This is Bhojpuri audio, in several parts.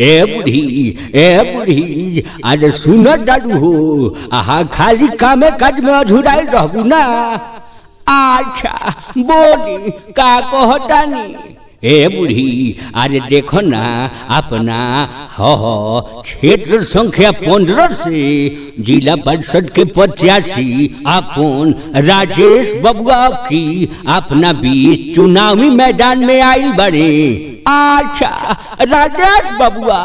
ए बुढ़ी अरे सुन डाडू हो आहा खाली कामे काज में अझुराई रहबू ना। अच्छा बोली का कहतानी। ए बुढ़ी अरे देखो ना अपना क्षेत्र संख्या 15 से जिला परिषद के 85 अपन राजेश बबुआ की अपना बीच चुनावी मैदान में आई बड़े। अच्छा राजेश बबुआ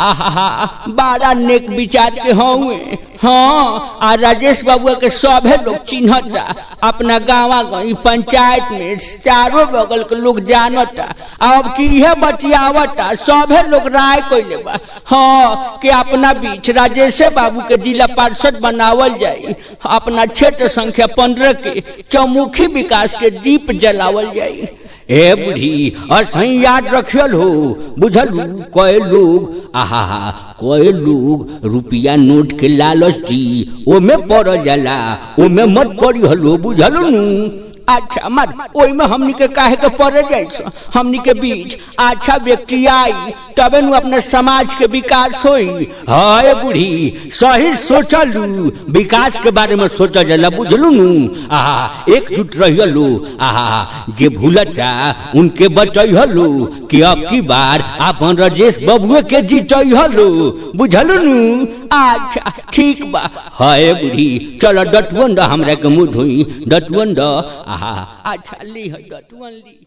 आहा बड़ा नेक विचार के होंगे। हाँ आ राजेश बबुआ के सभे लोग चिन्हता, अपना गाँव गई पंचायत में चारों बगल के लोग जानता। अब की है बचियावता सभे लोग राय कोइले बा हाँ कि अपना बीच राजेश बाबू के जिला पार्षद बनावल जाये। अपना क्षेत्र संख्या 15 के चौमुखी विकास के दीप जलावल जाये। ए बुढ़ी और सही याद रखियल हो बुझलू। कोई लोग आहा कोई लोग रुपया नोट के लालच दी ओमे पड़ जाला, ओमे मत पड़ी हलो बुझलू नू। अच्छा मत ओई में हमनी के काहे के पड़े जाए। हमनी के बीच अच्छा व्यक्ति आई तबे नु अपने समाज के विकास होई। हाय बुढ़ी सही सोचलू, विकास के बारे में सोचा जाला बुझलू नू। आहा एकजुट रहियलू, आहा जे भूलता उनके बचैहलू कि अब की बार अपन राजेश बबुए के जीतैहलू बुझलू नू। अच्छा ठीक बा। हाय बुढ़ी चलो डटवन हमरा के मुंह धोई डटवन द। आहा अच्छा ली है डटवन ली।